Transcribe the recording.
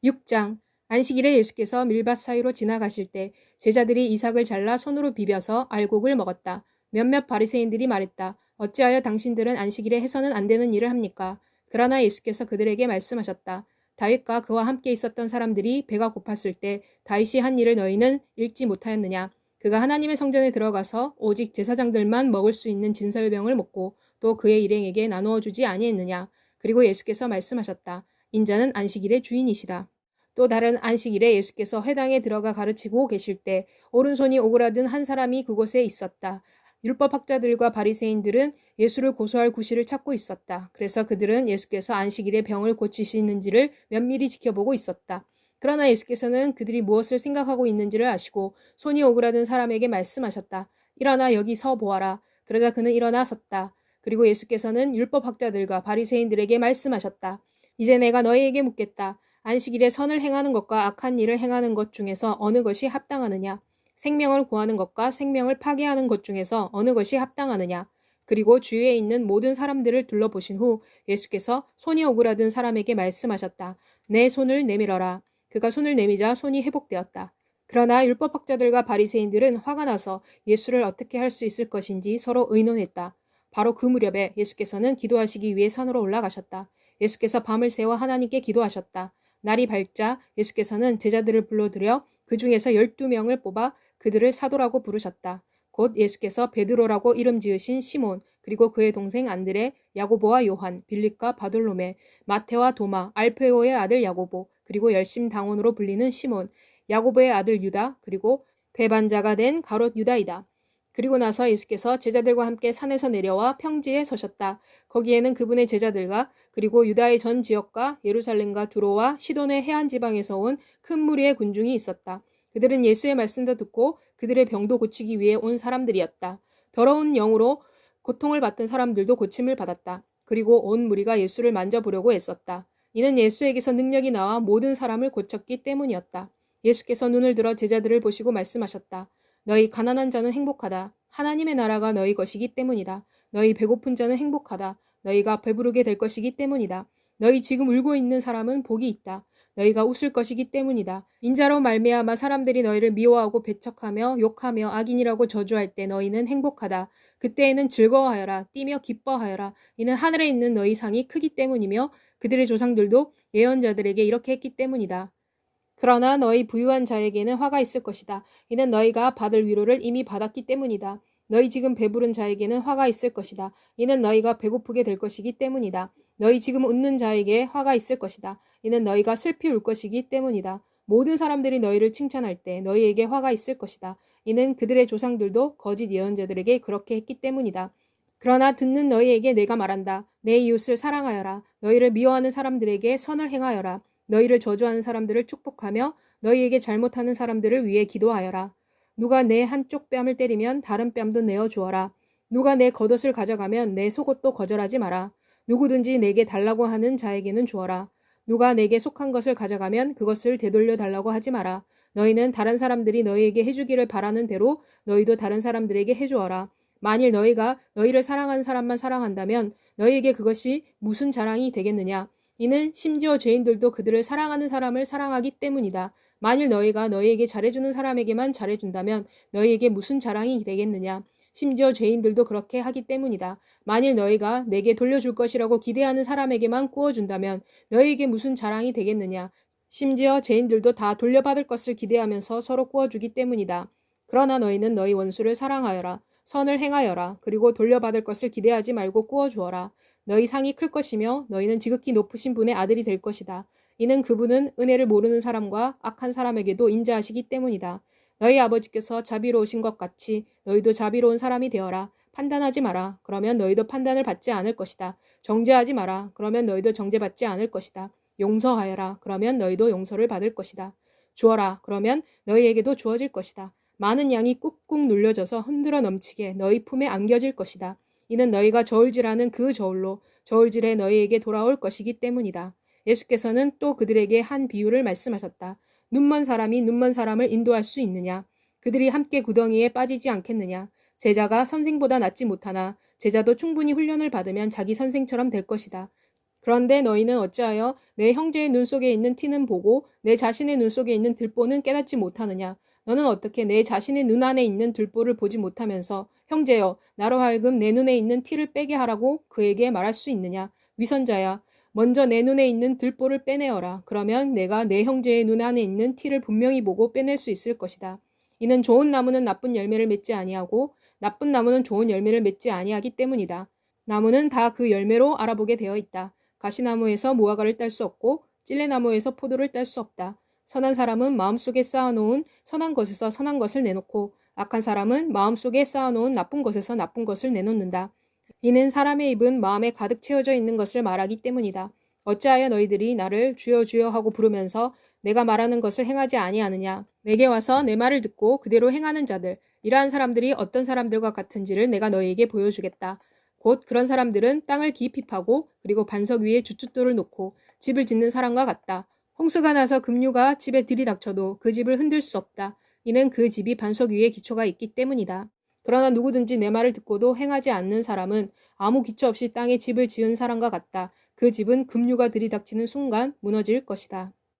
6장. 안식일에 예수께서 밀밭 사이로 지나가실 때 제자들이 이삭을 잘라 손으로 비벼서 알곡을 먹었다. 몇몇 바리새인들이 말했다. 어찌하여 당신들은 안식일에 해서는 안 되는 일을 합니까? 그러나 예수께서 그들에게 말씀하셨다. 다윗과 그와 함께 있었던 사람들이 배가 고팠을 때 다윗이 한 일을 너희는 읽지 못하였느냐? 그가 하나님의 성전에 들어가서 오직 제사장들만 먹을 수 있는 진설병을 먹고 또 그의 일행에게 나누어 주지 아니했느냐? 그리고 예수께서 말씀하셨다. 인자는 안식일의 주인이시다. 또 다른 안식일에 예수께서 회당에 들어가 가르치고 계실 때 오른손이 오그라든 한 사람이 그곳에 있었다. 율법학자들과 바리새인들은 예수를 고소할 구실을 찾고 있었다. 그래서 그들은 예수께서 안식일에 병을 고치시는지를 면밀히 지켜보고 있었다. 그러나 예수께서는 그들이 무엇을 생각하고 있는지를 아시고 손이 오그라든 사람에게 말씀하셨다. 일어나 여기 서 보아라. 그러자 그는 일어나 섰다. 그리고 예수께서는 율법학자들과 바리새인들에게 말씀하셨다. 이제 내가 너희에게 묻겠다. 안식일에 선을 행하는 것과 악한 일을 행하는 것 중에서 어느 것이 합당하느냐? 생명을 구하는 것과 생명을 파괴하는 것 중에서 어느 것이 합당하느냐? 그리고 주위에 있는 모든 사람들을 둘러보신 후 예수께서 손이 오그라든 사람에게 말씀하셨다. 내 손을 내밀어라. 그가 손을 내미자 손이 회복되었다. 그러나 율법학자들과 바리새인들은 화가 나서 예수를 어떻게 할 수 있을 것인지 서로 의논했다. 바로 그 무렵에 예수께서는 기도하시기 위해 산으로 올라가셨다. 예수께서 밤을 새워 하나님께 기도하셨다. 날이 밝자 예수께서는 제자들을 불러들여 그 중에서 12명을 뽑아 그들을 사도라고 부르셨다. 곧 예수께서 베드로라고 이름 지으신 시몬, 그리고 그의 동생 안드레, 야고보와 요한, 빌립과 바돌로메, 마테와 도마, 알페오의 아들 야고보, 그리고 열심당원으로 불리는 시몬, 야고보의 아들 유다, 그리고 배반자가 된 가롯 유다이다. 그리고 나서 예수께서 제자들과 함께 산에서 내려와 평지에 서셨다. 거기에는 그분의 제자들과 그리고 유다의 전 지역과 예루살렘과 두로와 시돈의 해안 지방에서 온 큰 무리의 군중이 있었다. 그들은 예수의 말씀도 듣고 그들의 병도 고치기 위해 온 사람들이었다. 더러운 영으로 고통을 받던 사람들도 고침을 받았다. 그리고 온 무리가 예수를 만져보려고 애썼다. 이는 예수에게서 능력이 나와 모든 사람을 고쳤기 때문이었다. 예수께서 눈을 들어 제자들을 보시고 말씀하셨다. 너희 가난한 자는 행복하다. 하나님의 나라가 너희 것이기 때문이다. 너희 배고픈 자는 행복하다. 너희가 배부르게 될 것이기 때문이다. 너희 지금 울고 있는 사람은 복이 있다. 너희가 웃을 것이기 때문이다. 인자로 말미암아 사람들이 너희를 미워하고 배척하며 욕하며 악인이라고 저주할 때 너희는 행복하다. 그때에는 즐거워하여라. 뛰며 기뻐하여라. 이는 하늘에 있는 너희 상이 크기 때문이며 그들의 조상들도 예언자들에게 이렇게 했기 때문이다. 그러나 너희 부유한 자에게는 화가 있을 것이다. 이는 너희가 받을 위로를 이미 받았기 때문이다. 너희 지금 배부른 자에게는 화가 있을 것이다. 이는 너희가 배고프게 될 것이기 때문이다. 너희 지금 웃는 자에게 화가 있을 것이다. 이는 너희가 슬피 울 것이기 때문이다. 모든 사람들이 너희를 칭찬할 때 너희에게 화가 있을 것이다. 이는 그들의 조상들도 거짓 예언자들에게 그렇게 했기 때문이다. 그러나 듣는 너희에게 내가 말한다. 내 이웃을 사랑하여라. 너희를 미워하는 사람들에게 선을 행하여라. 너희를 저주하는 사람들을 축복하며 너희에게 잘못하는 사람들을 위해 기도하여라. 누가 내 한쪽 뺨을 때리면 다른 뺨도 내어 주어라. 누가 내 겉옷을 가져가면 내 속옷도 거절하지 마라. 누구든지 내게 달라고 하는 자에게는 주어라. 누가 내게 속한 것을 가져가면 그것을 되돌려 달라고 하지 마라. 너희는 다른 사람들이 너희에게 해주기를 바라는 대로 너희도 다른 사람들에게 해주어라. 만일 너희가 너희를 사랑하는 사람만 사랑한다면 너희에게 그것이 무슨 자랑이 되겠느냐? 이는 심지어 죄인들도 그들을 사랑하는 사람을 사랑하기 때문이다. 만일 너희가 너희에게 잘해주는 사람에게만 잘해준다면 너희에게 무슨 자랑이 되겠느냐? 심지어 죄인들도 그렇게 하기 때문이다. 만일 너희가 내게 돌려줄 것이라고 기대하는 사람에게만 구워준다면 너희에게 무슨 자랑이 되겠느냐? 심지어 죄인들도 다 돌려받을 것을 기대하면서 서로 구워주기 때문이다. 그러나 너희는 너희 원수를 사랑하여라. 선을 행하여라. 그리고 돌려받을 것을 기대하지 말고 구워주어라. 너희 상이 클 것이며 너희는 지극히 높으신 분의 아들이 될 것이다. 이는 그분은 은혜를 모르는 사람과 악한 사람에게도 인자하시기 때문이다. 너희 아버지께서 자비로우신 것 같이 너희도 자비로운 사람이 되어라. 판단하지 마라. 그러면 너희도 판단을 받지 않을 것이다. 정죄하지 마라. 그러면 너희도 정죄받지 않을 것이다. 용서하여라. 그러면 너희도 용서를 받을 것이다. 주어라. 그러면 너희에게도 주어질 것이다. 많은 양이 꾹꾹 눌려져서 흔들어 넘치게 너희 품에 안겨질 것이다. 이는 너희가 저울질하는 그 저울로 저울질해 너희에게 돌아올 것이기 때문이다. 예수께서는 또 그들에게 한 비유를 말씀하셨다. 눈먼 사람이 눈먼 사람을 인도할 수 있느냐? 그들이 함께 구덩이에 빠지지 않겠느냐? 제자가 선생보다 낫지 못하나 제자도 충분히 훈련을 받으면 자기 선생처럼 될 것이다. 그런데 너희는 어찌하여 내 형제의 눈 속에 있는 티는 보고 내 자신의 눈 속에 있는 들보는 깨닫지 못하느냐? 너는 어떻게 내 자신의 눈 안에 있는 들보를 보지 못하면서 형제여 나로 하여금 내 눈에 있는 티를 빼게 하라고 그에게 말할 수 있느냐? 위선자야 먼저 내 눈에 있는 들보를 빼내어라. 그러면 내가 내 형제의 눈 안에 있는 티를 분명히 보고 빼낼 수 있을 것이다. 이는 좋은 나무는 나쁜 열매를 맺지 아니하고 나쁜 나무는 좋은 열매를 맺지 아니하기 때문이다. 나무는 다 그 열매로 알아보게 되어 있다. 가시나무에서 무화과를 딸 수 없고 찔레나무에서 포도를 딸 수 없다. 선한 사람은 마음속에 쌓아놓은 선한 것에서 선한 것을 내놓고 악한 사람은 마음속에 쌓아놓은 나쁜 것에서 나쁜 것을 내놓는다. 이는 사람의 입은 마음에 가득 채워져 있는 것을 말하기 때문이다. 어찌하여 너희들이 나를 주여 주여 하고 부르면서 내가 말하는 것을 행하지 아니하느냐. 내게 와서 내 말을 듣고 그대로 행하는 자들, 이러한 사람들이 어떤 사람들과 같은지를 내가 너희에게 보여주겠다. 곧 그런 사람들은 땅을 깊이 파고 그리고 반석 위에 주춧돌을 놓고 집을 짓는 사람과 같다. 홍수가 나서 급류가 집에 들이닥쳐도 그 집을 흔들 수 없다. 이는 그 집이 반석 위에 기초가 있기 때문이다. 그러나 누구든지 내 말을 듣고도 행하지 않는 사람은 아무 기초 없이 땅에 집을 지은 사람과 같다. 그 집은 급류가 들이닥치는 순간 무너질 것이다.